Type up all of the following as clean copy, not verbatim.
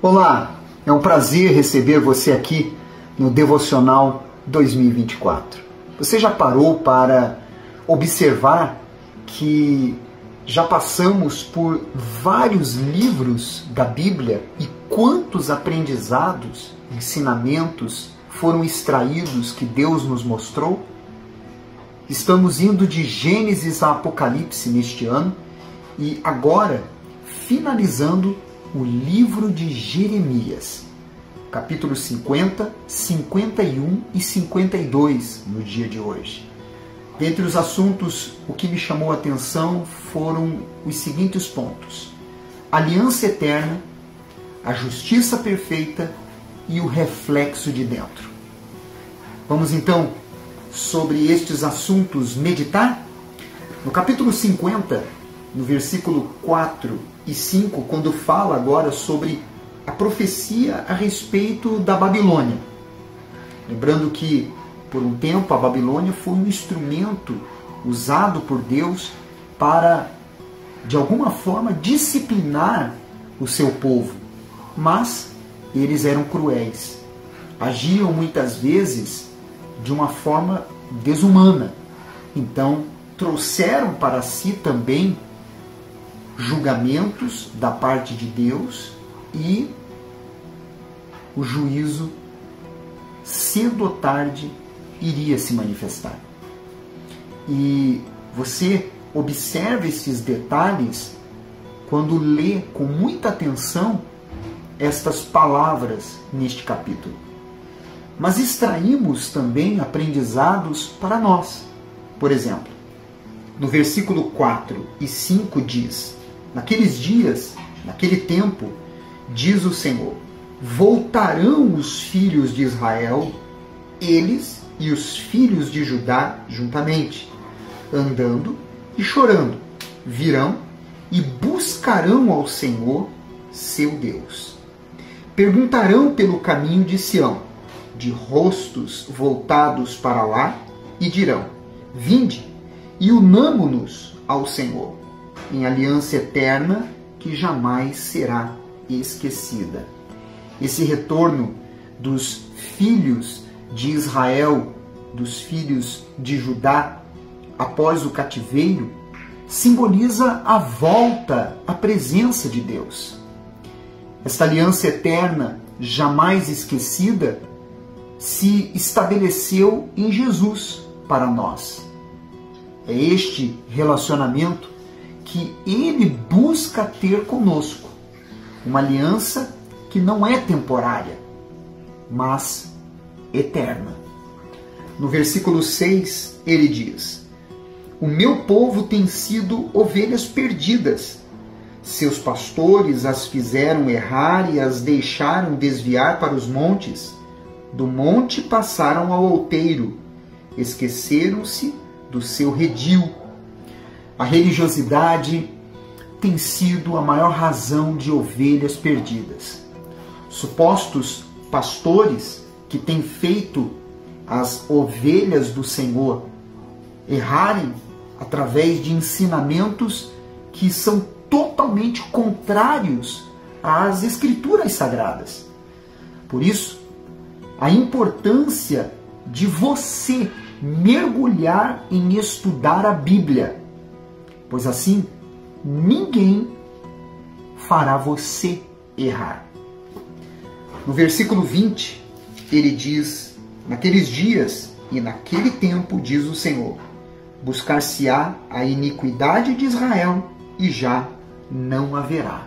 Olá, é um prazer receber você aqui no Devocional 2024. Você já parou para observar que já passamos por vários livros da Bíblia e quantos aprendizados, ensinamentos foram extraídos que Deus nos mostrou? Estamos indo de Gênesis a Apocalipse neste ano e agora finalizando o livro de Jeremias, capítulos 50, 51 e 52 no dia de hoje. Dentre os assuntos, o que me chamou a atenção foram os seguintes pontos: aliança eterna, a justiça perfeita e o reflexo de dentro. Vamos então sobre estes assuntos meditar? No capítulo 50, no versículo 4 e 5, quando fala agora sobre a profecia a respeito da Babilônia. Lembrando que, por um tempo, a Babilônia foi um instrumento usado por Deus para, de alguma forma, disciplinar o seu povo. Mas eles eram cruéis. Agiam muitas vezes de uma forma desumana. Então, trouxeram para si também julgamentos da parte de Deus e o juízo, cedo ou tarde, iria se manifestar. E você observa esses detalhes quando lê com muita atenção estas palavras neste capítulo. Mas extraímos também aprendizados para nós. Por exemplo, no versículo 4 e 5 diz: naqueles dias, naquele tempo, diz o Senhor, voltarão os filhos de Israel, eles e os filhos de Judá juntamente, andando e chorando, virão e buscarão ao Senhor, seu Deus. Perguntarão pelo caminho de Sião, de rostos voltados para lá, e dirão: vinde e unamo-nos ao Senhor, em aliança eterna que jamais será esquecida. Esse retorno dos filhos de Israel, dos filhos de Judá, após o cativeiro, simboliza a volta à presença de Deus. Esta aliança eterna, jamais esquecida, se estabeleceu em Jesus para nós. É este relacionamento que Ele busca ter conosco. Uma aliança que não é temporária, mas eterna. No versículo 6, ele diz: o meu povo tem sido ovelhas perdidas. Seus pastores as fizeram errar e as deixaram desviar para os montes. Do monte passaram ao outeiro, esqueceram-se do seu redil. A religiosidade tem sido a maior razão de ovelhas perdidas. Supostos pastores que têm feito as ovelhas do Senhor errarem através de ensinamentos que são totalmente contrários às Escrituras Sagradas. Por isso, a importância de você mergulhar em estudar a Bíblia, pois assim ninguém fará você errar. No versículo 20, ele diz: naqueles dias e naquele tempo, diz o Senhor, buscar-se-á a iniquidade de Israel e já não haverá.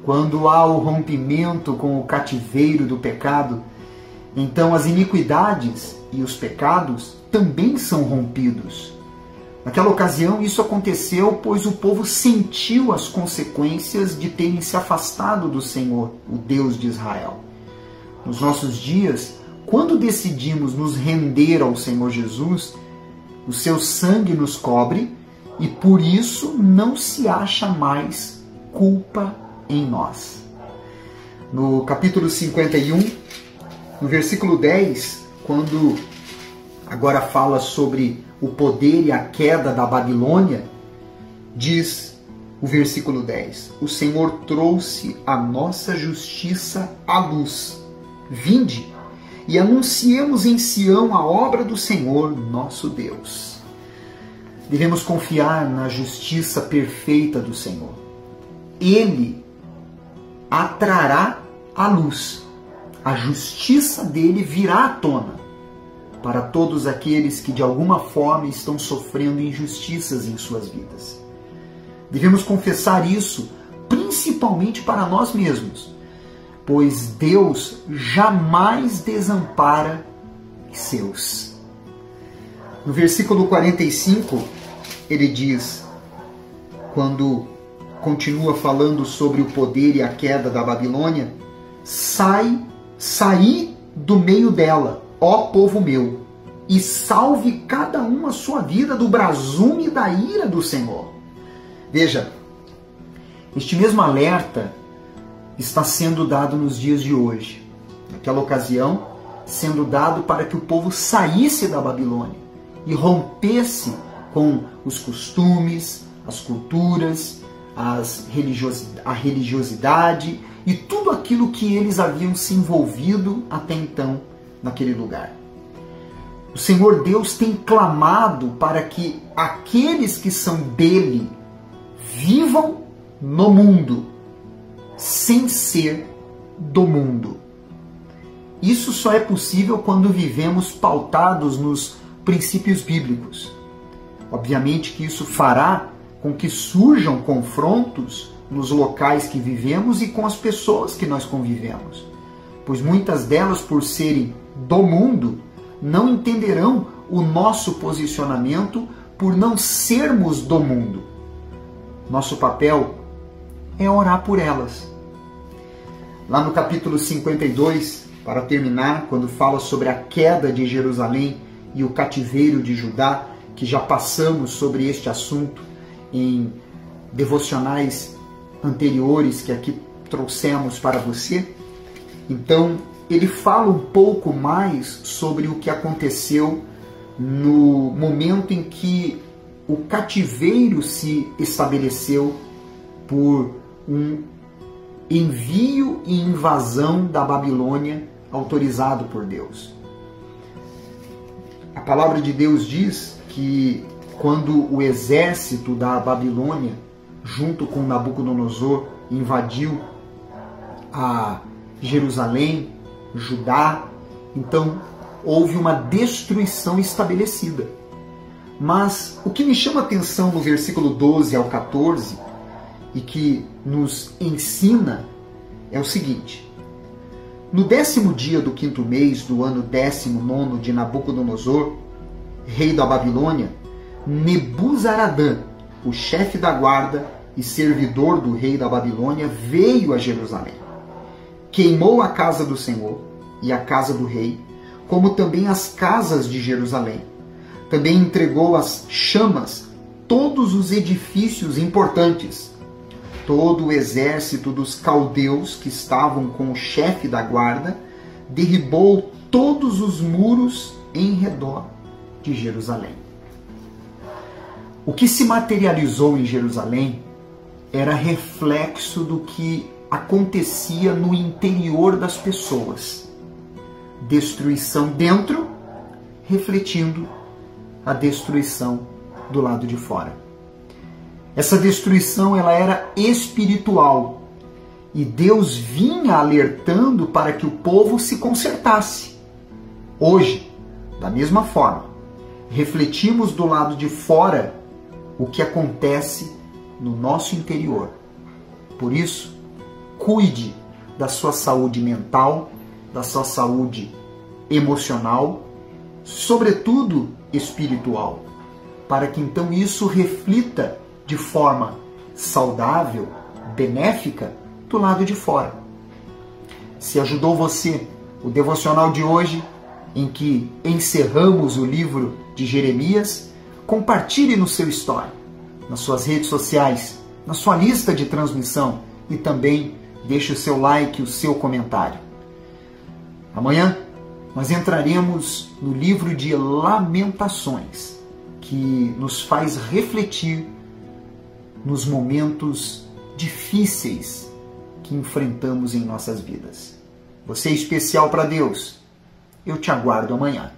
Quando há o rompimento com o cativeiro do pecado, então as iniquidades e os pecados também são rompidos. Naquela ocasião isso aconteceu pois o povo sentiu as consequências de terem se afastado do Senhor, o Deus de Israel. Nos nossos dias, quando decidimos nos render ao Senhor Jesus, o seu sangue nos cobre e por isso não se acha mais culpa em nós. No capítulo 51, no versículo 10, quando agora fala sobre o poder e a queda da Babilônia, diz o versículo 10. O Senhor trouxe a nossa justiça à luz. Vinde e anunciemos em Sião a obra do Senhor, nosso Deus. Devemos confiar na justiça perfeita do Senhor. Ele a trará à luz. A justiça dele virá à tona para todos aqueles que de alguma forma estão sofrendo injustiças em suas vidas. Devemos confessar isso principalmente para nós mesmos, pois Deus jamais desampara os seus. No versículo 45, ele diz, quando continua falando sobre o poder e a queda da Babilônia: saí do meio dela, ó povo meu, e salve cada um a sua vida do brasume da ira do Senhor. Veja, este mesmo alerta está sendo dado nos dias de hoje. Naquela ocasião, sendo dado para que o povo saísse da Babilônia e rompesse com os costumes, as culturas, a religiosidade e tudo aquilo que eles haviam se envolvido até então naquele lugar. O Senhor Deus tem clamado para que aqueles que são dele vivam no mundo, sem ser do mundo. Isso só é possível quando vivemos pautados nos princípios bíblicos. Obviamente que isso fará com que surjam confrontos nos locais que vivemos e com as pessoas que nós convivemos, pois muitas delas, por serem do mundo, não entenderão o nosso posicionamento por não sermos do mundo. Nosso papel é orar por elas. Lá no capítulo 52, para terminar, quando fala sobre a queda de Jerusalém e o cativeiro de Judá, que já passamos sobre este assunto em devocionais anteriores que aqui trouxemos para você. Então, ele fala um pouco mais sobre o que aconteceu no momento em que o cativeiro se estabeleceu por um envio e invasão da Babilônia autorizado por Deus. A palavra de Deus diz que quando o exército da Babilônia, junto com Nabucodonosor, invadiu a Jerusalém, Judá, então houve uma destruição estabelecida. Mas o que me chama a atenção no versículo 12 ao 14 e que nos ensina é o seguinte: no 10º dia do 5º mês do ano 19º de Nabucodonosor, rei da Babilônia, Nebuzaradã, o chefe da guarda e servidor do rei da Babilônia, veio a Jerusalém. Queimou a casa do Senhor e a casa do rei, como também as casas de Jerusalém. Também entregou às chamas todos os edifícios importantes. Todo o exército dos caldeus que estavam com o chefe da guarda derribou todos os muros em redor de Jerusalém. O que se materializou em Jerusalém era reflexo do que acontecia no interior das pessoas. Destruição dentro, refletindo a destruição do lado de fora. Essa destruição ela era espiritual e Deus vinha alertando para que o povo se consertasse. Hoje, da mesma forma, refletimos do lado de fora o que acontece no nosso interior. Por isso, cuide da sua saúde mental, da sua saúde emocional, sobretudo espiritual, para que então isso reflita de forma saudável, benéfica, do lado de fora. Se ajudou você o devocional de hoje, em que encerramos o livro de Jeremias, compartilhe no seu story, nas suas redes sociais, na sua lista de transmissão e também deixe o seu like, o seu comentário. Amanhã nós entraremos no livro de Lamentações, que nos faz refletir nos momentos difíceis que enfrentamos em nossas vidas. Você é especial para Deus. Eu te aguardo amanhã.